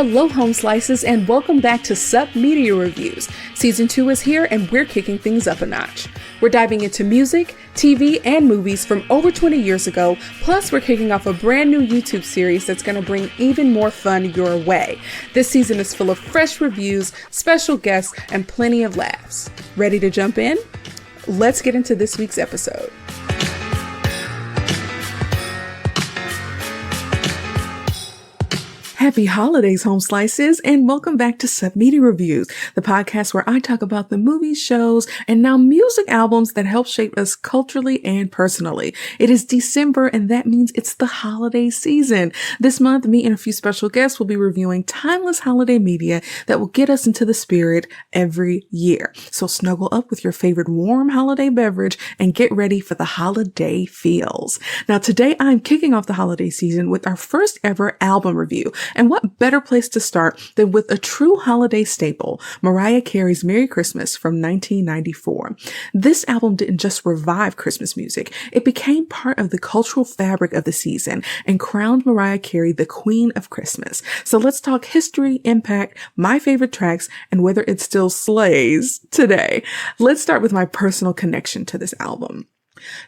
Hello, Home Slices, and welcome back to Sup Media Reviews. Season 2 is here, and we're kicking things up a notch. We're diving into music, TV, and movies from over 20 years ago, plus we're kicking off a brand new YouTube series that's going to bring even more fun your way. This season is full of fresh reviews, special guests, and plenty of laughs. Ready to jump in? Let's get into this week's episode. Happy holidays, Home Slices, and welcome back to Sup Media Reviews, the podcast where I talk about the movies, shows, and now music albums that help shape us culturally and personally. It is December, and that means it's the holiday season. This month, me and a few special guests will be reviewing timeless holiday media that will get us into the spirit every year. So snuggle up with your favorite warm holiday beverage and get ready for the holiday feels. Now, today I'm kicking off the holiday season with our first ever album review. And what better place to start than with a true holiday staple, Mariah Carey's Merry Christmas from 1994. This album didn't just revive Christmas music, it became part of the cultural fabric of the season and crowned Mariah Carey the Queen of Christmas. So let's talk history, impact, my favorite tracks, and whether it still slays today. Let's start with my personal connection to this album.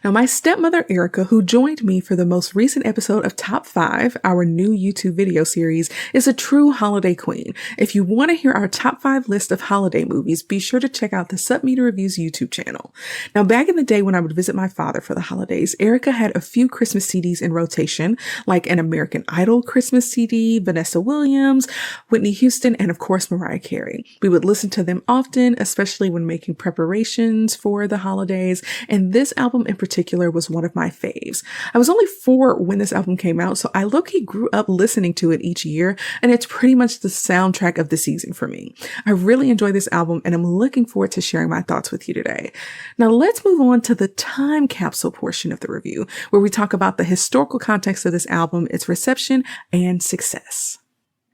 Now, my stepmother, Erica, who joined me for the most recent episode of Top 5, our new YouTube video series, is a true holiday queen. If you want to hear our top 5 list of holiday movies, be sure to check out the Sup Media Reviews YouTube channel. Now, back in the day when I would visit my father for the holidays, Erica had a few Christmas CDs in rotation, like an American Idol Christmas CD, Vanessa Williams, Whitney Houston, and of course, Mariah Carey. We would listen to them often, especially when making preparations for the holidays, and this album in particular was one of my faves. I was only 4 when this album came out, so I low-key grew up listening to it each year, and it's pretty much the soundtrack of the season for me. I really enjoy this album, and I'm looking forward to sharing my thoughts with you today. Now let's move on to the time capsule portion of the review, where we talk about the historical context of this album, its reception, and success.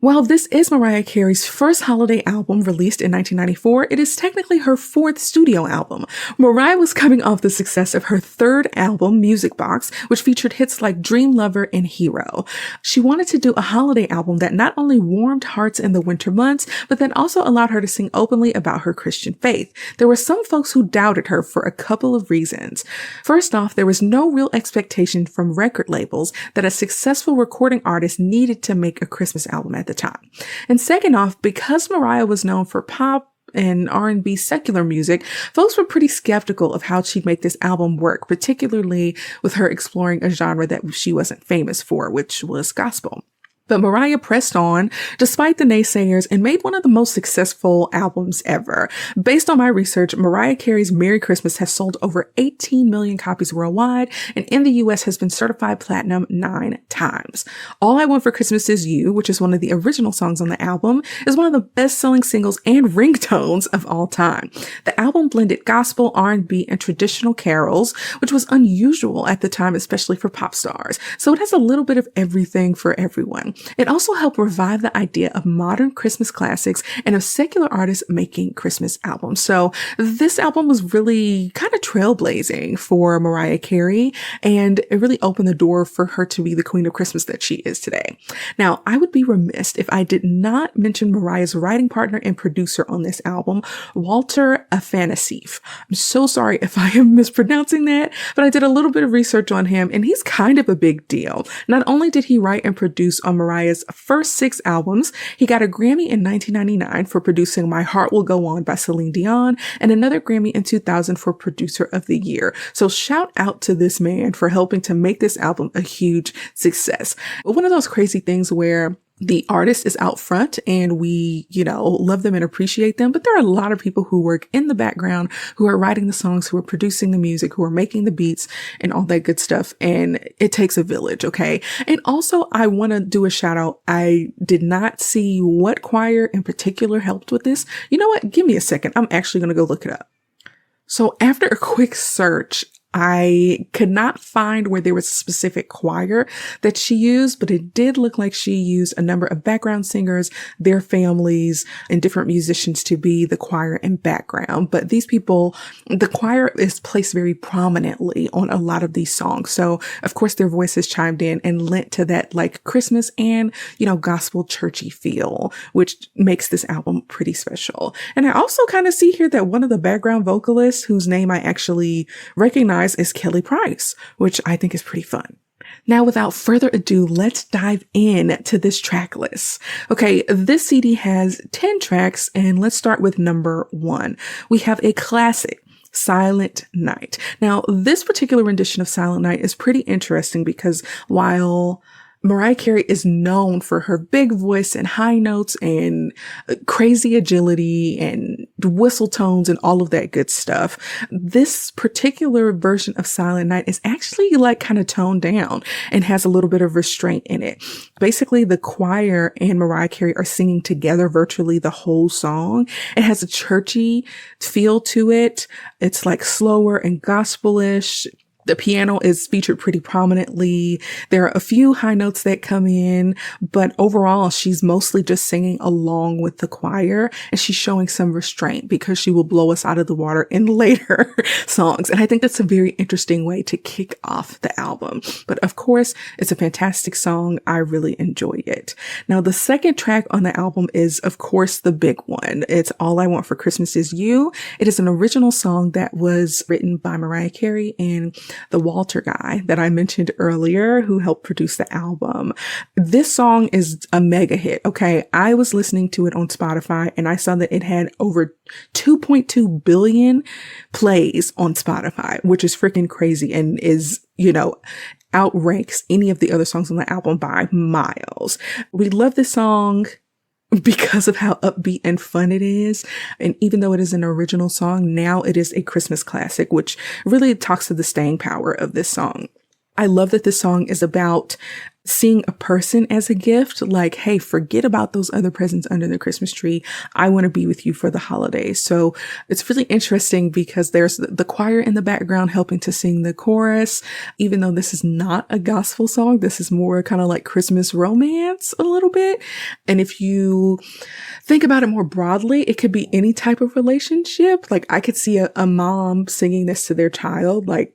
While this is Mariah Carey's first holiday album released in 1994, it is technically her 4th studio album. Mariah was coming off the success of her 3rd album, Music Box, which featured hits like Dream Lover and Hero. She wanted to do a holiday album that not only warmed hearts in the winter months, but that also allowed her to sing openly about her Christian faith. There were some folks who doubted her for a couple of reasons. First off, there was no real expectation from record labels that a successful recording artist needed to make a Christmas album at the time. And second off, because Mariah was known for pop and R&B secular music, folks were pretty skeptical of how she'd make this album work, particularly with her exploring a genre that she wasn't famous for, which was gospel. But Mariah pressed on, despite the naysayers, and made one of the most successful albums ever. Based on my research, Mariah Carey's Merry Christmas has sold over 18 million copies worldwide, and in the US has been certified platinum 9 times. All I Want for Christmas Is You, which is one of the original songs on the album, is one of the best-selling singles and ringtones of all time. The album blended gospel, R&B, and traditional carols, which was unusual at the time, especially for pop stars. So it has a little bit of everything for everyone. It also helped revive the idea of modern Christmas classics and of secular artists making Christmas albums. So this album was really kind of trailblazing for Mariah Carey, and it really opened the door for her to be the Queen of Christmas that she is today. Now, I would be remiss if I did not mention Mariah's writing partner and producer on this album, Walter Afanasieff. I'm so sorry if I am mispronouncing that, but I did a little bit of research on him, and he's kind of a big deal. Not only did he write and produce on Mariah's first 6 albums, he got a Grammy in 1999 for producing My Heart Will Go On by Celine Dion, and another Grammy in 2000 for Producer of the Year. So shout out to this man for helping to make this album a huge success. One of those crazy things where the artist is out front and we, love them and appreciate them. But there are a lot of people who work in the background, who are writing the songs, who are producing the music, who are making the beats and all that good stuff. And it takes a village. Okay. And also I want to do a shout out. I did not see what choir in particular helped with this. You know what? Give me a second. I'm actually going to go look it up. So after a quick search, I could not find where there was a specific choir that she used, but it did look like she used a number of background singers, their families, and different musicians to be the choir and background. But these people, the choir is placed very prominently on a lot of these songs. So of course their voices chimed in and lent to that like Christmas and, gospel churchy feel, which makes this album pretty special. And I also kind of see here that one of the background vocalists, whose name I actually recognize, is Kelly Price, which I think is pretty fun. Now, without further ado, let's dive in to this track list. Okay, this CD has 10 tracks, and let's start with number 1. We have a classic, Silent Night. Now, this particular rendition of Silent Night is pretty interesting because while Mariah Carey is known for her big voice and high notes and crazy agility and whistle tones and all of that good stuff, this particular version of Silent Night is actually like kind of toned down and has a little bit of restraint in it. Basically, the choir and Mariah Carey are singing together virtually the whole song. It has a churchy feel to it. It's like slower and gospelish. The piano is featured pretty prominently. There are a few high notes that come in, but overall, she's mostly just singing along with the choir, and she's showing some restraint because she will blow us out of the water in later songs. And I think that's a very interesting way to kick off the album. But of course, it's a fantastic song. I really enjoy it. Now, the second track on the album is, of course, the big one. It's All I Want for Christmas Is You. It is an original song that was written by Mariah Carey and the Walter guy that I mentioned earlier, who helped produce the album. This song is a mega hit. Okay. I was listening to it on Spotify and I saw that it had over 2.2 billion plays on Spotify, which is freaking crazy and is, outranks any of the other songs on the album by miles. We love this song because of how upbeat and fun it is. And even though it is an original song, now it is a Christmas classic, which really talks to the staying power of this song. I love that this song is about seeing a person as a gift, like, hey, forget about those other presents under the Christmas tree. I want to be with you for the holidays. So it's really interesting because there's the choir in the background helping to sing the chorus. Even though this is not a gospel song, this is more kind of like Christmas romance a little bit. And if you think about it more broadly, it could be any type of relationship. Like I could see a mom singing this to their child, like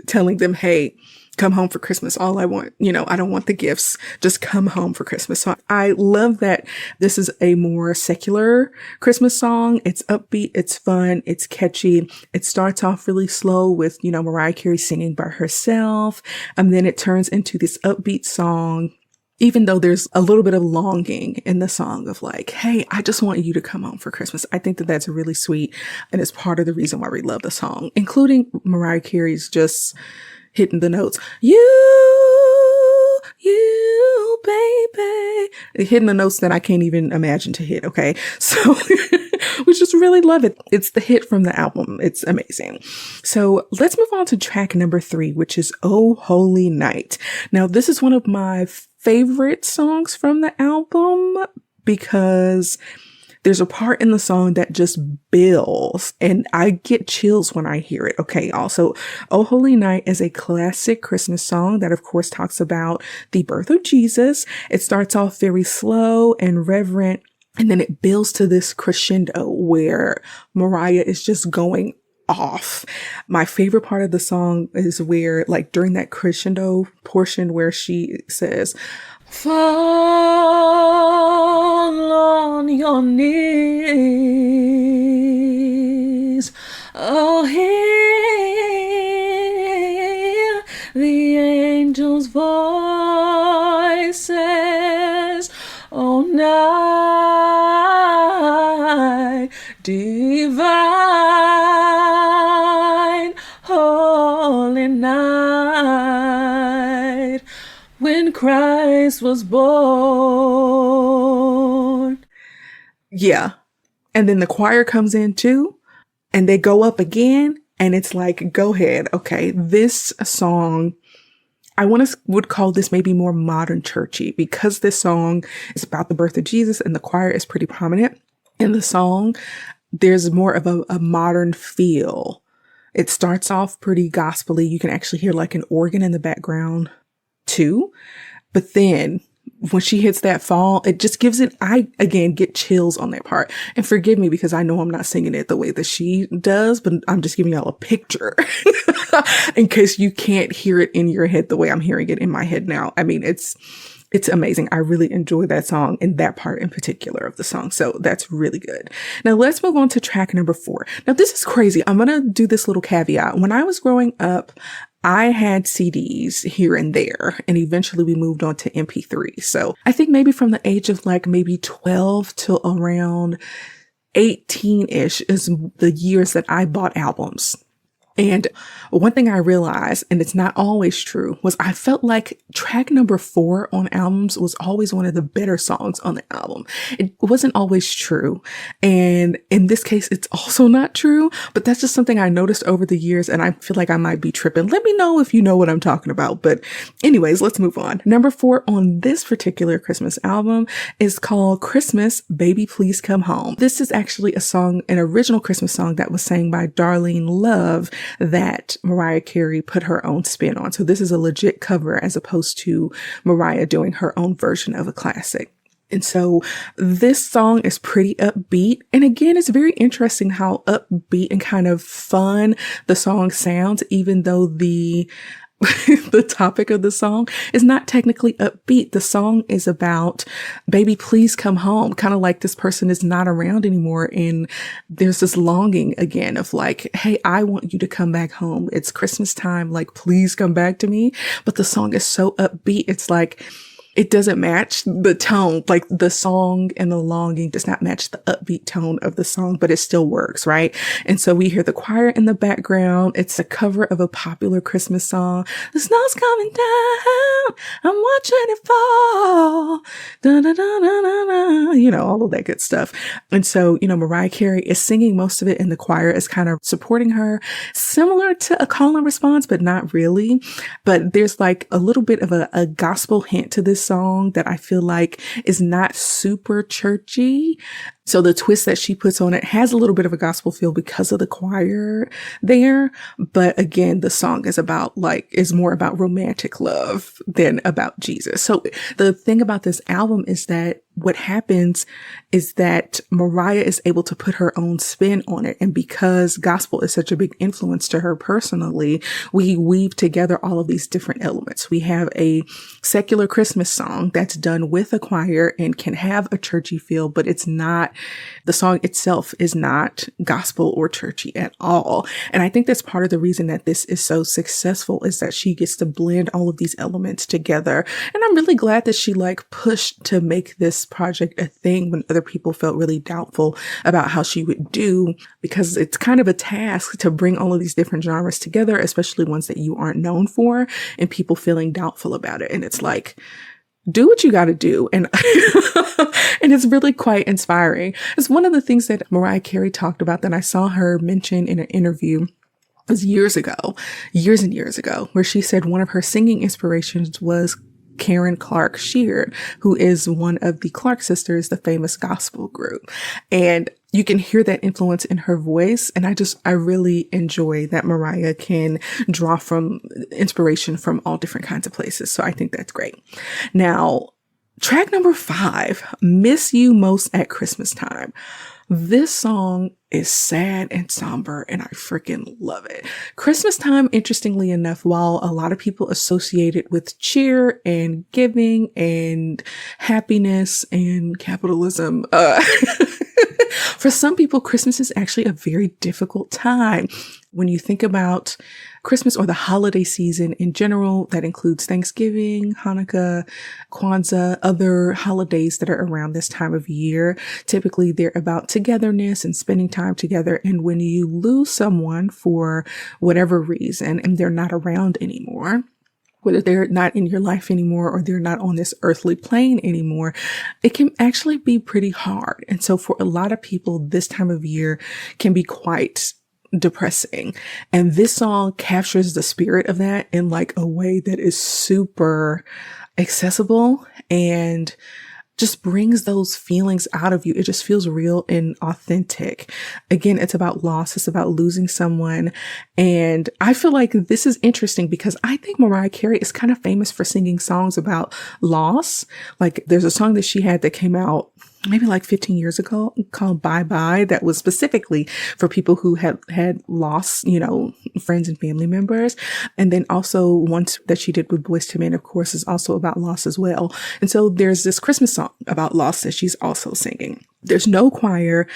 telling them, hey, come home for Christmas. All I want, I don't want the gifts. Just come home for Christmas. So I love that this is a more secular Christmas song. It's upbeat. It's fun. It's catchy. It starts off really slow with, Mariah Carey singing by herself. And then it turns into this upbeat song. Even though there's a little bit of longing in the song of like, hey, I just want you to come home for Christmas. I think that that's really sweet. And it's part of the reason why we love the song, including Mariah Carey's just hitting the notes. You, baby. Hitting the notes that I can't even imagine to hit. Okay. So we just really love it. It's the hit from the album. It's amazing. So let's move on to track number 3, which is Oh Holy Night. Now, this is one of my favorite songs from the album because there's a part in the song that just builds and I get chills when I hear it. Okay. Also, Oh Holy Night is a classic Christmas song that of course talks about the birth of Jesus. It starts off very slow and reverent, and then it builds to this crescendo where Mariah is just going off. My favorite part of the song is where, like, during that crescendo portion where she says, fall on your knees, oh, hear the angels' voices, oh, night divine, holy night, when Christ was born. Yeah. And then the choir comes in too, and they go up again, and it's like, go ahead. Okay. This song, I would call this maybe more modern churchy because this song is about the birth of Jesus and the choir is pretty prominent in the song. There's more of a modern feel It starts off pretty gospel-y. You can actually hear like an organ in the background too. But then when she hits that fall, it just gives it, I again get chills on that part. And forgive me because I know I'm not singing it the way that she does, but I'm just giving y'all a picture in case you can't hear it in your head the way I'm hearing it in my head now. I mean, it's amazing. I really enjoy that song and that part in particular of the song. So that's really good. Now let's move on to track number 4. Now this is crazy. I'm going to do this little caveat. When I was growing up, I had CDs here and there, and eventually we moved on to MP3. So I think maybe from the age of like maybe 12 till around 18-ish is the years that I bought albums. And one thing I realized, and it's not always true, was I felt like track number 4 on albums was always one of the better songs on the album. It wasn't always true. And in this case, it's also not true, but that's just something I noticed over the years, and I feel like I might be tripping. Let me know if you know what I'm talking about. But anyways, let's move on. Number 4 on this particular Christmas album is called Christmas, Baby Please Come Home. This is actually a song, an original Christmas song that was sang by Darlene Love, that Mariah Carey put her own spin on. So this is a legit cover as opposed to Mariah doing her own version of a classic. And so this song is pretty upbeat. And again, it's very interesting how upbeat and kind of fun the song sounds, even though the topic of the song is not technically upbeat. The song is about baby, please come home. Kind of like this person is not around anymore. And there's this longing again of like, hey, I want you to come back home. It's Christmas time. Like, please come back to me. But the song is so upbeat. It's like, it doesn't match the tone, like the song and the longing does not match the upbeat tone of the song, but it still works, right? And so we hear the choir in the background. It's a cover of a popular Christmas song. The snow's coming down. I'm watching it fall. Da, da, da, da, da, da. You know, all of that good stuff. And so, you know, Mariah Carey is singing most of it and the choir is kind of supporting her, similar to a call and response, but not really. But there's like a little bit of a gospel hint to this song that I feel like is not super churchy. So the twist that she puts on it has a little bit of a gospel feel because of the choir there. But again, the song is more about romantic love than about Jesus. So the thing about this album is that what happens is that Mariah is able to put her own spin on it. And because gospel is such a big influence to her personally, we weave together all of these different elements. We have a secular Christmas song that's done with a choir and can have a churchy feel, but the song itself is not gospel or churchy at all. And I think that's part of the reason that this is so successful is that she gets to blend all of these elements together. And I'm really glad that she pushed to make this project a thing when other people felt really doubtful about how she would do, because it's kind of a task to bring all of these different genres together, especially ones that you aren't known for and people feeling doubtful about it. And it's like, do what you got to do. And, and it's really quite inspiring. It's one of the things that Mariah Carey talked about that I saw her mention in an interview. It was years and years ago, where she said one of her singing inspirations was Karen Clark Sheard, who is one of the Clark sisters, the famous gospel group. And you can hear that influence in her voice. And I really enjoy that Mariah can draw from inspiration from all different kinds of places. So I think that's great. Now, track number 5, Miss You Most at Christmas Time. This song is sad and somber, and I freaking love it. Christmas time, interestingly enough, while a lot of people associate it with cheer and giving and happiness and capitalism, for some people, Christmas is actually a very difficult time. When you think about Christmas or the holiday season in general, that includes Thanksgiving, Hanukkah, Kwanzaa, other holidays that are around this time of year. Typically, they're about togetherness and spending time together. And when you lose someone for whatever reason and they're not around anymore, whether they're not in your life anymore or they're not on this earthly plane anymore, it can actually be pretty hard. And so for a lot of people, this time of year can be quite depressing. And this song captures the spirit of that in like a way that is super accessible and just brings those feelings out of you. It just feels real and authentic. Again, it's about loss. It's about losing someone. And I feel like this is interesting because I think Mariah Carey is kind of famous for singing songs about loss. Like there's a song that she had that came out maybe like 15 years ago called Bye Bye that was specifically for people who had lost, friends and family members. And then also one that she did with Boyz II Men, of course, is also about loss as well. And so there's this Christmas song about loss that she's also singing. There's no choir.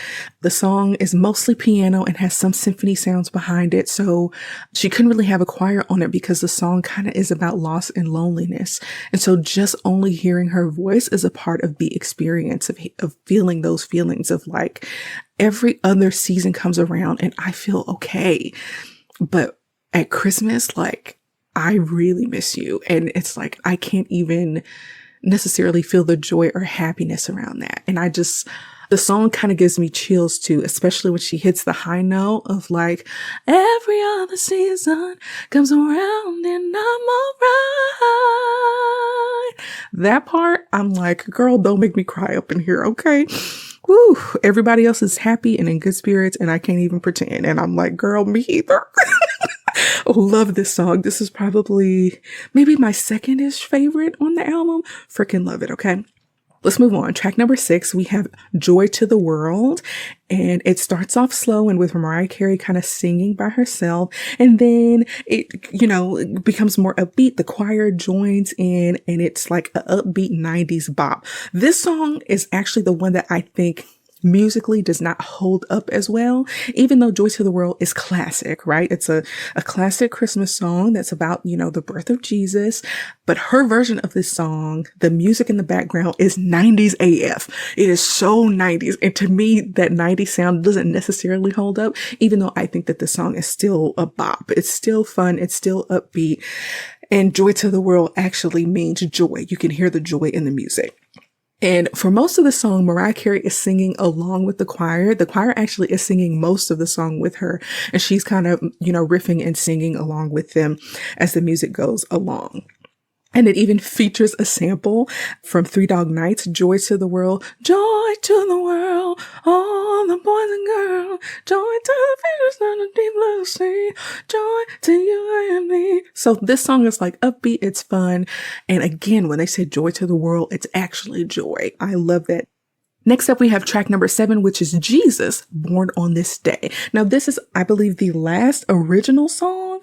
The song is mostly piano and has some symphony sounds behind it. So she couldn't really have a choir on it because the song kind of is about loss and loneliness. And so just only hearing her voice is a part of the experience of feeling those feelings of like every other season comes around and I feel okay. But at Christmas, like I really miss you. And it's like, I can't even necessarily feel the joy or happiness around that. And the song kind of gives me chills too, especially when she hits the high note of like, every other season comes around and I'm alright. That part, I'm like, girl, don't make me cry up in here, okay? Woo, everybody else is happy and in good spirits and I can't even pretend. And I'm like, girl, me either. Love this song. This is probably maybe my second-ish favorite on the album. Freaking love it, okay? Let's move on. Track number 6, we have Joy to the World. And it starts off slow and with Mariah Carey kind of singing by herself. And then it becomes more upbeat. The choir joins in and it's like an upbeat 90s bop. This song is actually the one that I think musically does not hold up as well, even though Joy to the World is classic, right? It's a classic Christmas song that's about, the birth of Jesus. But her version of this song, the music in the background is 90s AF. It is so 90s. And to me, that 90s sound doesn't necessarily hold up, even though I think that the song is still a bop. It's still fun. It's still upbeat. And Joy to the World actually means joy. You can hear the joy in the music. And for most of the song, Mariah Carey is singing along with the choir. The choir actually is singing most of the song with her. And she's kind of, riffing and singing along with them as the music goes along. And it even features a sample from Three Dog Night's Joy to the World. Joy to the world, all the boys and girls. Joy to the fishes on the deep blue sea. Joy to you and me. So this song is like upbeat, it's fun. And again, when they say joy to the world, it's actually joy. I love that. Next up, we have track number 7, which is Jesus, Born on This Day. Now, this is, I believe, the last original song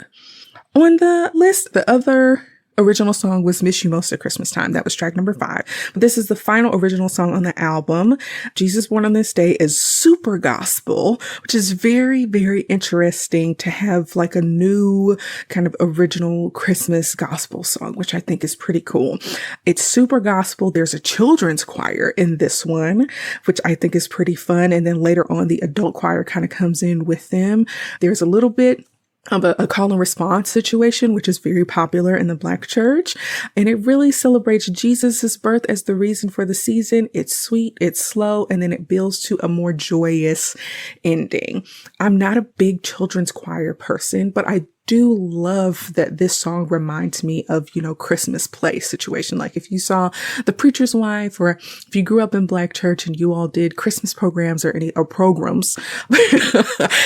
on the list. The other original song was Miss You Most at Christmas Time. That was track number 5. But this is the final original song on the album. Jesus Born on This Day is super gospel, which is very, very interesting to have like a new kind of original Christmas gospel song, which I think is pretty cool. It's super gospel. There's a children's choir in this one, which I think is pretty fun. And then later on, the adult choir kind of comes in with them. There's a little bit of a call and response situation, which is very popular in the Black church. And it really celebrates Jesus's birth as the reason for the season. It's sweet, it's slow, and then it builds to a more joyous ending. I'm not a big children's choir person, but I do love that this song reminds me of, Christmas play situation. Like if you saw The Preacher's Wife, or if you grew up in Black church and you all did Christmas programs or programs,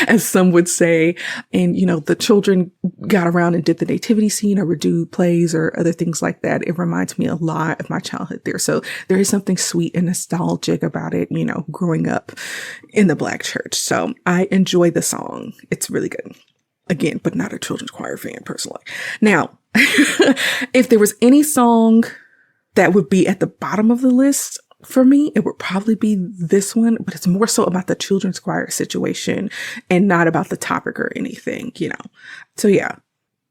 as some would say, and, the children got around and did the nativity scene or would do plays or other things like that. It reminds me a lot of my childhood there. So there is something sweet and nostalgic about it, growing up in the Black church. So I enjoy the song. It's really good. Again, but not a children's choir fan personally. Now, if there was any song that would be at the bottom of the list for me, it would probably be this one, but it's more so about the children's choir situation and not about the topic or anything, So yeah.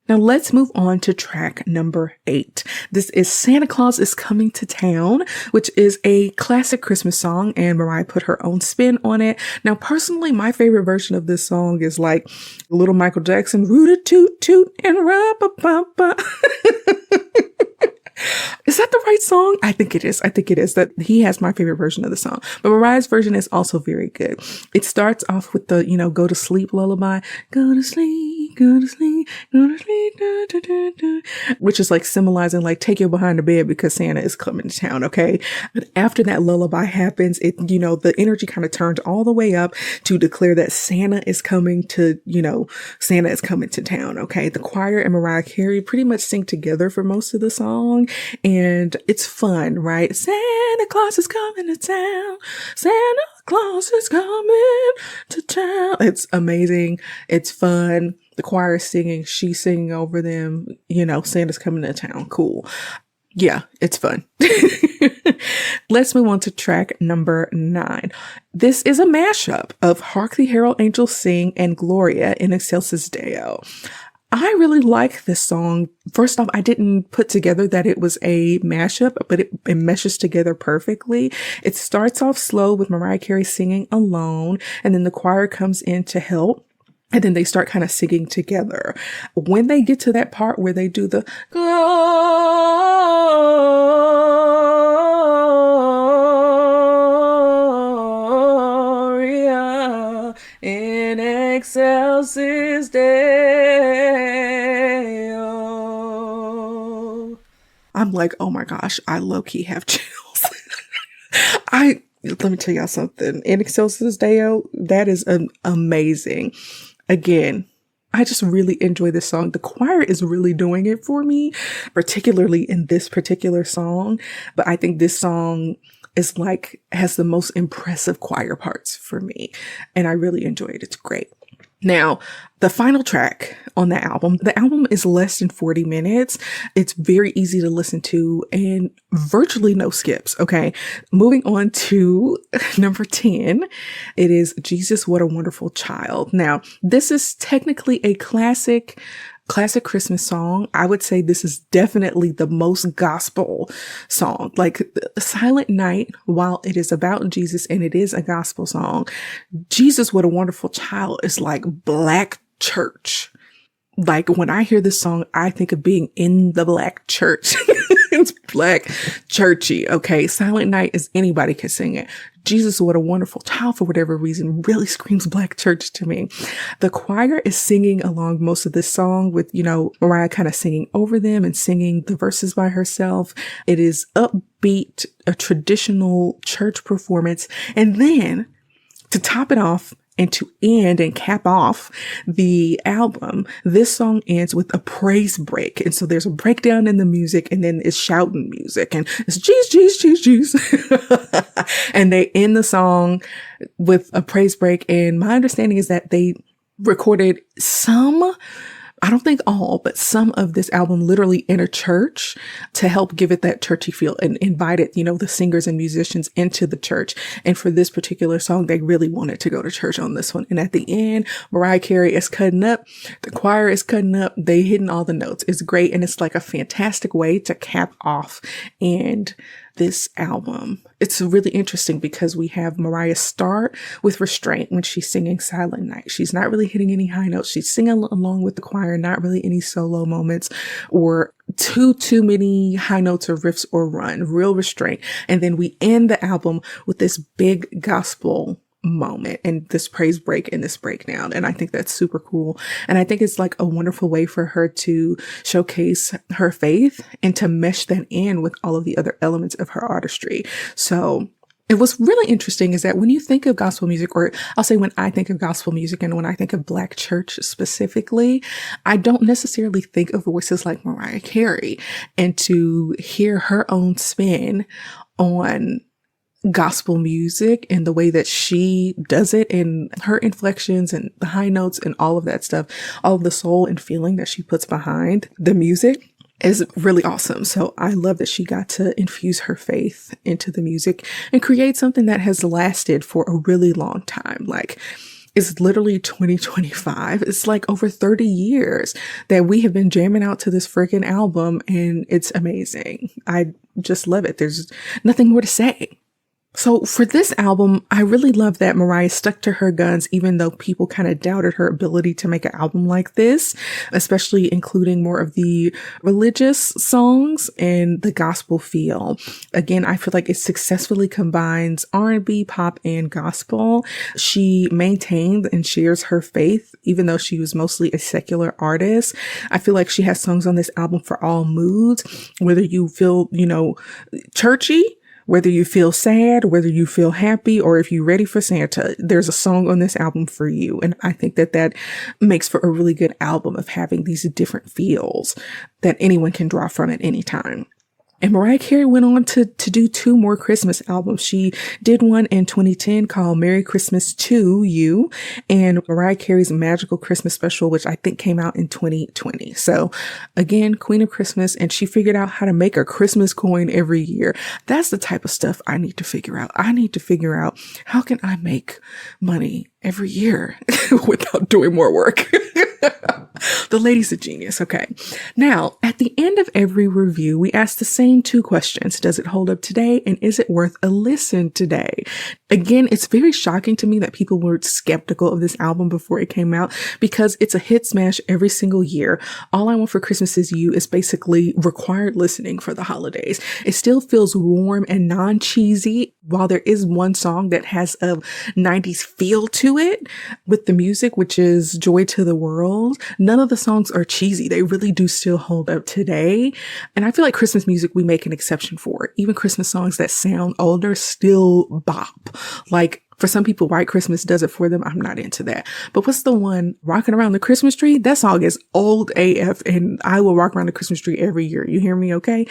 Now let's move on to track number 8. This is Santa Claus is Coming to Town, which is a classic Christmas song, and Mariah put her own spin on it. Now, personally, my favorite version of this song is like little Michael Jackson, root toot toot and rap-a-pa-pa. Is that the right song? I think it is. That he has my favorite version of the song, but Mariah's version is also very good. It starts off with the, go to sleep lullaby. Go to sleep, go to sleep, go to sleep, da, da, da, da, which is like symbolizing like take your behind the bed because Santa is coming to town. Okay. But after that lullaby happens, the energy kind of turns all the way up to declare that Santa is coming to town. Okay. The choir and Mariah Carey pretty much sing together for most of the song, and it's fun, right? Santa Claus is coming to town. Santa Claus is coming to town. It's amazing. It's fun. The choir is singing. She's singing over them. Santa's coming to town. Cool. Yeah, it's fun. Let's move on to track number 9. This is a mashup of Hark the Herald Angels Sing and Gloria in Excelsis Deo. I really like this song. First off, I didn't put together that it was a mashup, but it meshes together perfectly. It starts off slow with Mariah Carey singing alone, and then the choir comes in to help. And then they start kind of singing together. When they get to that part where they do the Gloria in Excelsis Deo, I'm like, oh my gosh, I low-key have chills. Let me tell y'all something. In Excelsis Deo, that is amazing. Again, I just really enjoy this song. The choir is really doing it for me, particularly in this particular song. But I think this song has the most impressive choir parts for me. And I really enjoy it. It's great. Now, the final track on the album is less than 40 minutes. It's very easy to listen to and virtually no skips. Okay. Moving on to number 10. It is Jesus, What a Wonderful Child. Now, this is technically a classic Christmas song. I would say this is definitely the most gospel song. Like Silent Night, while it is about Jesus and it is a gospel song, Jesus, What a Wonderful Child is like Black church. Like when I hear this song, I think of being in the Black church. It's Black churchy. Okay. Silent Night is anybody can sing it. Jesus, What a Wonderful Child, for whatever reason, really screams Black church to me. The choir is singing along most of this song with, Mariah kind of singing over them and singing the verses by herself. It is upbeat, a traditional church performance. And then to top it off, and to end and cap off the album, this song ends with a praise break. And so there's a breakdown in the music, and then it's shouting music, and it's jeez, jeez, jeez, jeez. And they end the song with a praise break. And my understanding is that they recorded I don't think all, but some of this album literally in a church to help give it that churchy feel, and invited, the singers and musicians into the church. And for this particular song, they really wanted to go to church on this one. And at the end, Mariah Carey is cutting up. The choir is cutting up. They hitting all the notes. It's great. And it's like a fantastic way to cap off this album. It's really interesting because we have Mariah start with restraint when she's singing Silent Night. She's not really hitting any high notes. She's singing along with the choir, not really any solo moments or too many high notes or riffs or run, real restraint. And then we end the album with this big gospel moment and this praise break and this breakdown. And I think that's super cool. And I think it's like a wonderful way for her to showcase her faith and to mesh that in with all of the other elements of her artistry. So it was really interesting is that when you think of gospel music, or I'll say when I think of gospel music and when I think of Black church specifically, I don't necessarily think of voices like Mariah Carey. And to hear her own spin on gospel music and the way that she does it and her inflections and the high notes and all of that stuff, all of the soul and feeling that she puts behind the music is really awesome. So I love that she got to infuse her faith into the music and create something that has lasted for a really long time. Like, it's literally 2025. It's like over 30 years that we have been jamming out to this freaking album, and it's amazing. I just love it. There's nothing more to say. So for this album, I really love that Mariah stuck to her guns, even though people kind of doubted her ability to make an album like this, especially including more of the religious songs and the gospel feel. Again, I feel like it successfully combines R&B, pop, and gospel. She maintained and shares her faith, even though she was mostly a secular artist. I feel like she has songs on this album for all moods, whether you feel, churchy, whether you feel sad, whether you feel happy, or if you're ready for Santa, there's a song on this album for you. And I think that makes for a really good album of having these different feels that anyone can draw from at any time. And Mariah Carey went on to do 2 more Christmas albums. She did one in 2010 called Merry Christmas to You, and Mariah Carey's Magical Christmas Special, which I think came out in 2020. So again, Queen of Christmas, and she figured out how to make a Christmas coin every year. That's the type of stuff I need to figure out. I need to figure out, how can I make money every year without doing more work? The lady's a genius. Okay. Now, at the end of every review, we ask the same 2 questions. Does it hold up today? And is it worth a listen today? Again, it's very shocking to me that people were skeptical of this album before it came out, because it's a hit smash every single year. All I Want for Christmas Is You is basically required listening for the holidays. It still feels warm and non-cheesy, while there is one song that has a 90s feel to it with the music, which is Joy to the World. None of the songs are cheesy. They really do still hold up today. And I feel like Christmas music, we make an exception for. Even Christmas songs that sound older still bop. Like, for some people, White Christmas does it for them. I'm not into that. But what's the one, Rocking Around the Christmas Tree? That song is old AF, and I will rock around the Christmas tree every year. You hear me? Okay.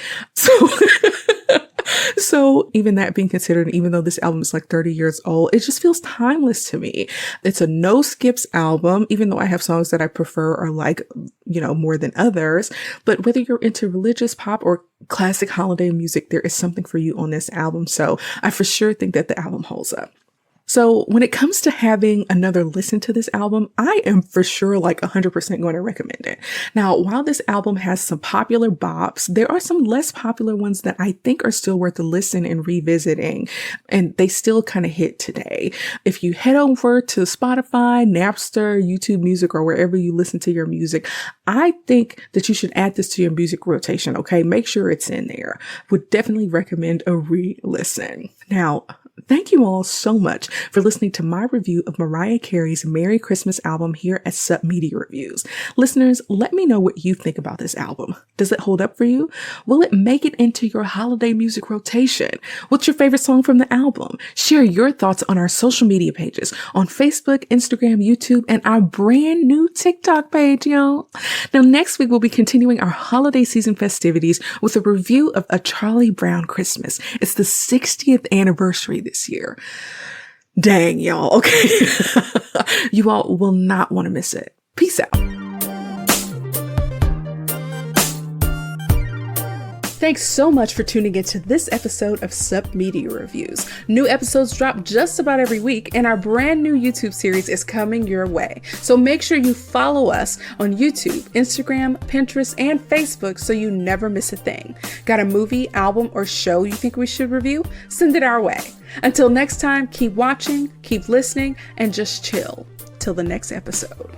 So even that being considered, even though this album is like 30 years old, it just feels timeless to me. It's a no skips album, even though I have songs that I prefer or like, more than others. But whether you're into religious pop or classic holiday music, there is something for you on this album. So I for sure think that the album holds up. So when it comes to having another listen to this album, I am for sure like 100% going to recommend it. Now, while this album has some popular bops, there are some less popular ones that I think are still worth a listen and revisiting, and they still kind of hit today. If you head over to Spotify, Napster, YouTube Music, or wherever you listen to your music, I think that you should add this to your music rotation. Okay. Make sure it's in there. Would definitely recommend a re-listen. Now, thank you all so much for listening to my review of Mariah Carey's Merry Christmas album here at Sub Media Reviews. Listeners, let me know what you think about this album. Does it hold up for you? Will it make it into your holiday music rotation? What's your favorite song from the album? Share your thoughts on our social media pages on Facebook, Instagram, YouTube, and our brand new TikTok page, y'all. Now, next week, we'll be continuing our holiday season festivities with a review of A Charlie Brown Christmas. It's the 60th anniversary this year. Dang, y'all. Okay. You all will not want to miss it. Peace out. Thanks so much for tuning into this episode of Sub Media Reviews. New episodes drop just about every week, and our brand new YouTube series is coming your way. So make sure you follow us on YouTube, Instagram, Pinterest, and Facebook so you never miss a thing. Got a movie, album, or show you think we should review? Send it our way. Until next time, keep watching, keep listening, and just chill till the next episode.